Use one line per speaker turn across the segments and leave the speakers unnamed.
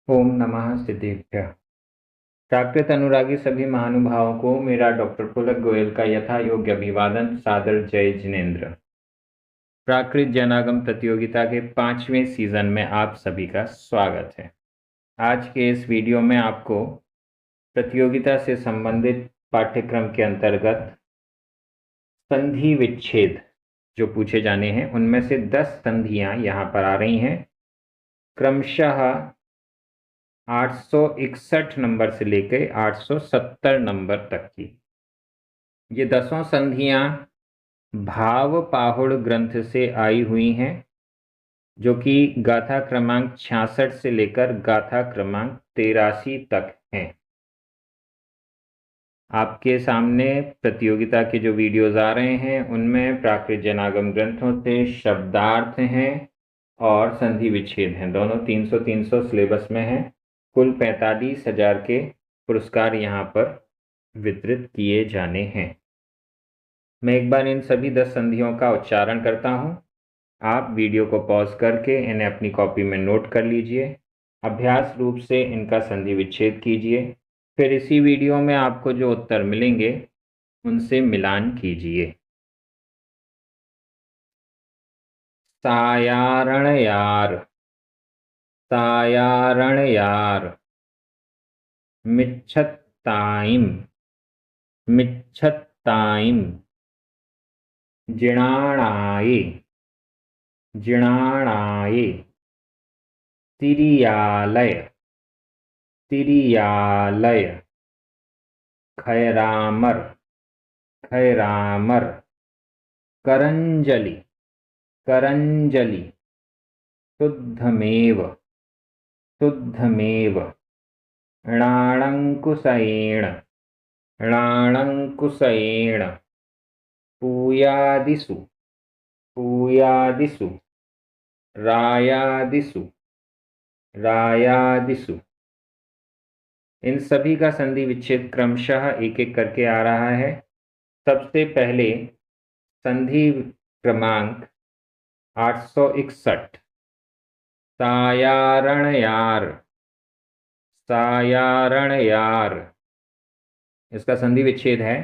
ओम नमः सिद्धेभ्यः। प्राकृत अनुरागी सभी महानुभावों को मेरा डॉक्टर पुलक गोयल का यथा योग्य अभिवादन, सादर जय जिनेन्द्र। प्राकृत जनागम प्रतियोगिता के 5वें सीजन में आप सभी का स्वागत है। आज के इस वीडियो में आपको प्रतियोगिता से संबंधित पाठ्यक्रम के अंतर्गत संधि विच्छेद जो पूछे जाने हैं, उनमें से 10 संधियां यहाँ पर आ रही हैं, क्रमशः 861 नंबर से लेकर 870 नंबर तक की। ये 10 संधियां भाव पाहुड़ ग्रंथ से आई हुई हैं, जो कि गाथा क्रमांक 66 से लेकर गाथा क्रमांक 83 तक हैं। आपके सामने प्रतियोगिता के जो वीडियोज आ रहे हैं, उनमें प्राकृत जनागम ग्रंथों से शब्दार्थ हैं और संधि विच्छेद हैं। दोनों 300-300 सिलेबस में हैं। कुल 45,000 के पुरस्कार यहाँ पर वितरित किए जाने हैं। मैं एक बार इन सभी 10 संधियों का उच्चारण करता हूँ। आप वीडियो को पॉज करके इन्हें अपनी कॉपी में नोट कर लीजिए। अभ्यास रूप से इनका संधि विच्छेद कीजिए। फिर इसी वीडियो में आपको जो उत्तर मिलेंगे उनसे मिलान कीजिए। सायारणयार, सायारणयार। मिच्छत्ताइम, मिच्छत्ताइम। जिणाणाये, जिणाणाये। तिरियालय, तिरियालय। खैरामर, खैरामर। करंजलि, करंजलि। शुद्धमेव, शुद्धमेव। णाणंकुशेण, णाणंकुशेण। पूयादिषु, पूयादिषु। रायादिषु, रायादिषु। इन सभी का संधि विच्छेद क्रमशः एक एक करके आ रहा है। सबसे पहले संधि क्रमांक 861, सायारणयार, सायारणयार। इसका संधि विच्छेद है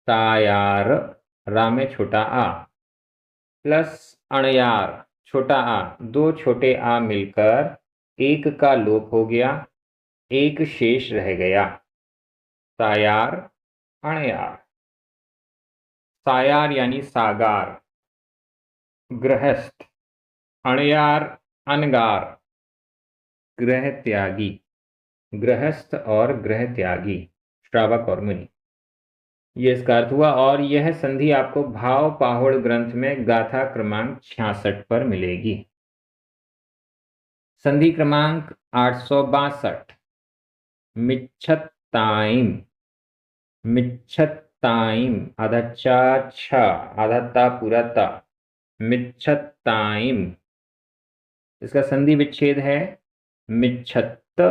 सायार, रा में छोटा आ, प्लस अणयार, छोटा आ। दो छोटे आ मिलकर एक का लोप हो गया, एक शेष रह गया। सायार, अणयार। सायार यानी सागार, गृहस्थ। अणयार, अनगार, गृह त्यागी। गृहस्थ और गृह त्यागी, श्रावक और मुनि, ये इसका अर्थ हुआ। और यह संधि आपको भाव पाहुड़ ग्रंथ में गाथा क्रमांक 66 पर मिलेगी। संधि क्रमांक 862, मिच्छत्ताइम, मिच्छत्ताइम। आधा चा छा, आधा ता पूरा ता। मिच्छत्ताइम। इसका संधि विच्छेद है मिच्छत्त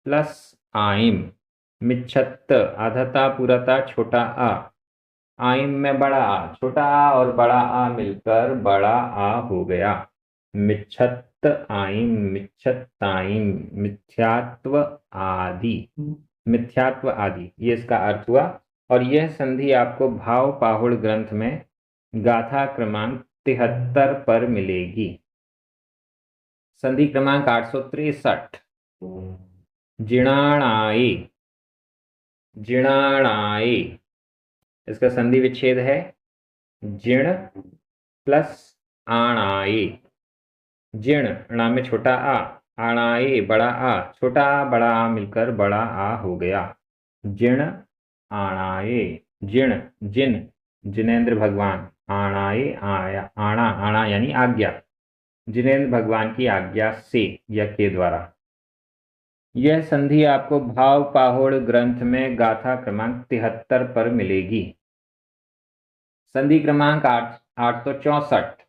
प्लस आइम। मिच्छत्त, आधा ता पूरा ता छोटा आ। आइम में बड़ा आ, छोटा आ और बड़ा आ मिलकर बड़ा आ हो गया। मिच्छत्त आइम, मिच्छत्ताइम। मिथ्यात्व आदि, मिथ्यात्व आदि, ये इसका अर्थ हुआ। और यह संधि आपको भाव पाहुड़ ग्रंथ में गाथा क्रमांक 73 पर मिलेगी। संधि क्रमांक 863, जिणाणाये, जिणाणाये। इसका संधि विच्छेद है जिण प्लस आणाये। जिण, णा में छोटा आ, आणाये बड़ा आ, छोटा आ बड़ा आ मिलकर बड़ा आ हो गया। जिण आणाये। जिण, जिन, जिनेन्द्र भगवान। आणाये, आया, आणा, आणा यानी आज्ञा। जिनेन्द्र भगवान की आज्ञा से या के द्वारा। यह संधि आपको भाव पाहुड़ ग्रंथ में गाथा क्रमांक 73 पर मिलेगी। संधि क्रमांक 864,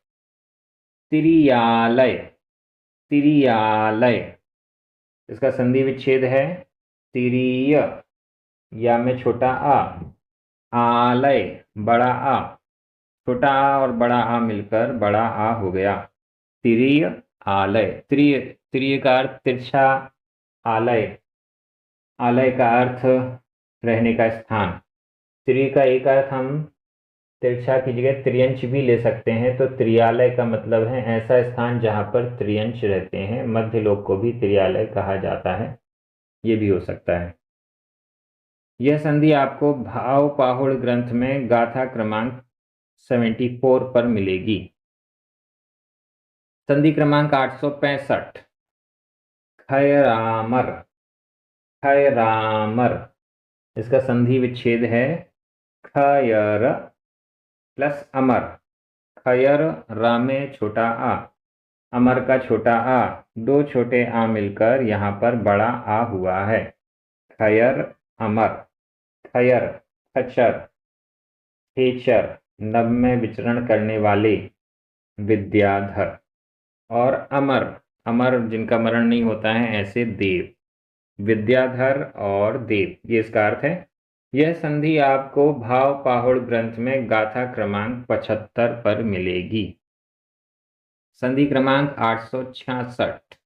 तिरियालय, तिरियालय। इसका संधि विच्छेद है तिरीय, या में छोटा आ, आलय बड़ा आ। छोटा आ और बड़ा आ मिलकर बड़ा आ हो गया। तिरीय आलय। तिर्य का अर्थ तिरछा, आलय, आलय का अर्थ रहने का स्थान। तिर्य का एक अर्थ हम तिरछा की जगह त्रियंच भी ले सकते हैं, तो त्रियालय का मतलब है ऐसा स्थान जहां पर त्रियंच रहते हैं। मध्य लोक को भी त्रियालय कहा जाता है, ये भी हो सकता है। यह संधि आपको भाव पाहुड़ ग्रंथ में गाथा क्रमांक 74 पर मिलेगी। संधि क्रमांक 865, खयरामर, खयरामर। इसका संधि विच्छेद है खयर प्लस अमर। खयर रा में छोटा आ, अमर का छोटा आ, दो छोटे आ मिलकर यहाँ पर बड़ा आ हुआ है। खयर अमर। खयर खच्चर, खेचर, नभ में विचरण करने वाले, विद्याधर। और अमर, अमर जिनका मरण नहीं होता है ऐसे देव। विद्याधर और देव, ये इसका अर्थ है। यह संधि आपको भाव पाहुड़ ग्रंथ में गाथा क्रमांक 75 पर मिलेगी। संधि क्रमांक 866,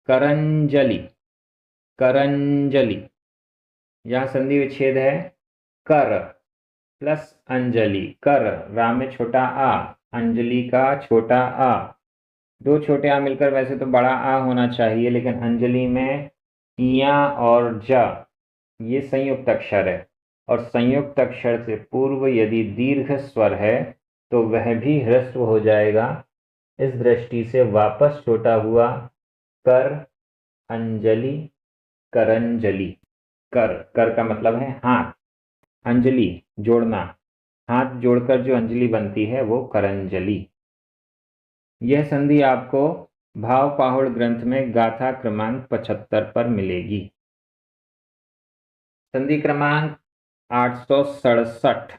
करंजलि, करंजलि। यह संधि विच्छेद है कर प्लस अंजलि। कर रा में छोटा आ, अंजलि का छोटा आ, दो छोटे आ मिलकर, वैसे तो बड़ा आ होना चाहिए लेकिन अंजलि में इया और जा ये संयुक्त अक्षर है, और संयुक्त अक्षर से पूर्व यदि दीर्घ स्वर है तो वह भी ह्रस्व हो जाएगा। इस दृष्टि से वापस छोटा हुआ कर, अंजलि, करंजलि। कर, कर का मतलब है हाथ, अंजलि जोड़ना, हाथ जोड़कर जो अंजलि बनती है वो करंजलि। यह संधि आपको भाव पाहुड़ ग्रंथ में गाथा क्रमांक 75 पर मिलेगी। संधि क्रमांक 867,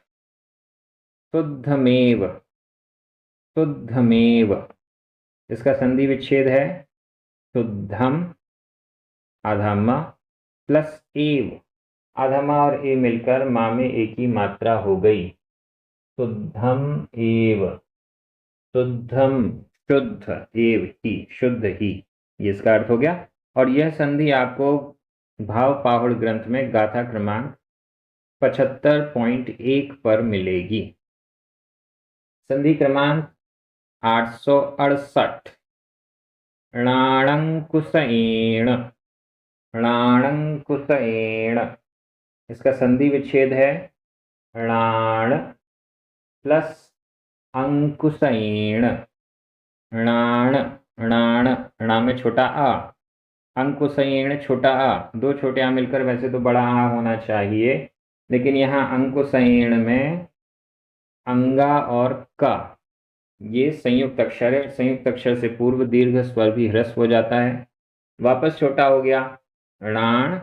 शुद्धमेव, शुद्धमेव। इसका संधि विच्छेद है शुद्धम, आधा म प्लस एव, आधा म और ए मिलकर माँ में एक ही मात्रा हो गई, शुद्धम एव। शुद्धम शुद्ध, एव ही शुद्ध ही, ये इसका अर्थ हो गया। और यह संधि आपको भाव पाहुड़ ग्रंथ में गाथा क्रमांक 75.1 पर मिलेगी। संधि क्रमांक 868, णाणंकुशएण, णाणंकुशएण। इसका संधि विच्छेद है णाण प्लस अंकुशएण। णाण, णाण, णा में छोटा आ, अंकुशएण छोटा आ, दो छोटे आ मिलकर, वैसे तो बड़ा आ होना चाहिए लेकिन यहाँ अंकुशएण में अंगा और का ये संयुक्त अक्षर है। संयुक्त अक्षर से पूर्व दीर्घ स्वर भी ह्रस्व हो जाता है, वापस छोटा हो गया। णाण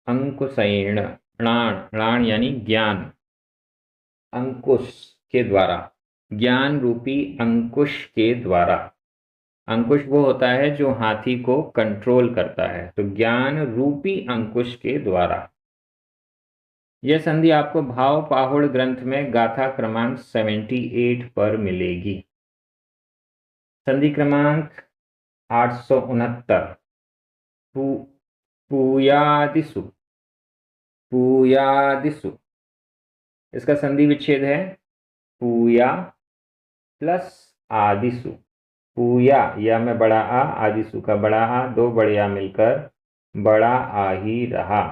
अंकुशएण, णाण, णाण यानी ज्ञान, अंकुश के द्वारा, ज्ञान रूपी अंकुश के द्वारा। अंकुश वो होता है जो हाथी को कंट्रोल करता है, तो ज्ञान रूपी अंकुश के द्वारा। यह संधि आपको भाव पाहुड़ ग्रंथ में गाथा क्रमांक 78 पर मिलेगी। संधि क्रमांक 869, पूयादिसु, पूयादिसु। इसका संधि विच्छेद है पूया प्लस आदिसु। पूया, या में बड़ा आ, आदिसु का बड़ा आ, दो बड़े आ मिलकर बड़ा आ ही रहा।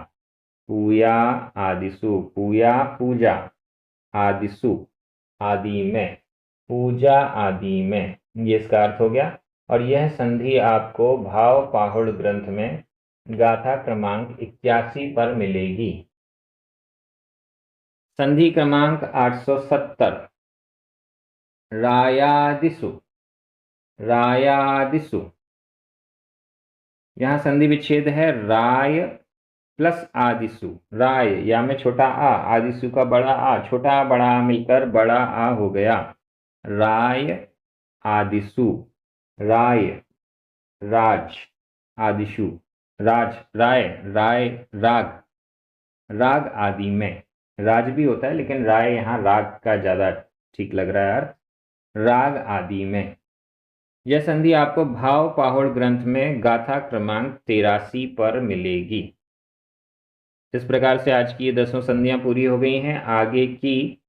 पूया आदिसु, पूया पूजा, आदिसु आदि में, पूजा आदि में, ये इसका अर्थ हो गया। और यह संधि आपको भाव पाहुड़ ग्रंथ में गाथा क्रमांक 81 पर मिलेगी। संधि क्रमांक 870, रायादिसु, रायादिसु। यहां संधि विच्छेद है राय प्लस आदिसु। राय, या में छोटा आ, आदिसु का बड़ा आ, छोटा आ बड़ा आ मिलकर बड़ा आ हो गया। राय आदिसु, राय राज, आदिशु राज, राय, राय राग, राग आदि में। राज भी होता है लेकिन राय यहाँ राग का ज्यादा ठीक लग रहा है अर्थ। राग आदि में। यह संधि आपको भाव पाहुड़ ग्रंथ में गाथा क्रमांक 83 पर मिलेगी। इस प्रकार से आज की ये 10 संधियां पूरी हो गई हैं। आगे की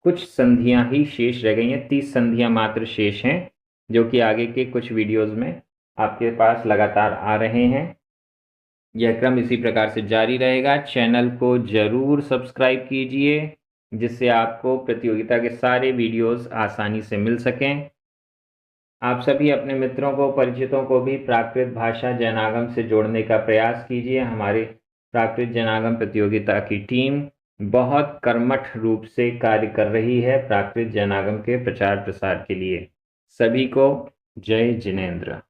कुछ संधियां ही शेष रह गई हैं, 30 संधियां मात्र शेष हैं, जो कि आगे के कुछ वीडियोस में आपके पास लगातार आ रहे हैं। यह क्रम इसी प्रकार से जारी रहेगा। चैनल को जरूर सब्सक्राइब कीजिए, जिससे आपको प्रतियोगिता के सारे वीडियोस आसानी से मिल सकें। आप सभी अपने मित्रों को, परिचितों को भी प्राकृत भाषा जैनागम से जोड़ने का प्रयास कीजिए। हमारी प्राकृत जैनागम प्रतियोगिता की टीम बहुत कर्मठ रूप से कार्य कर रही है प्राकृत जैनागम के प्रचार प्रसार के लिए। सभी को जय जिनेंद्र।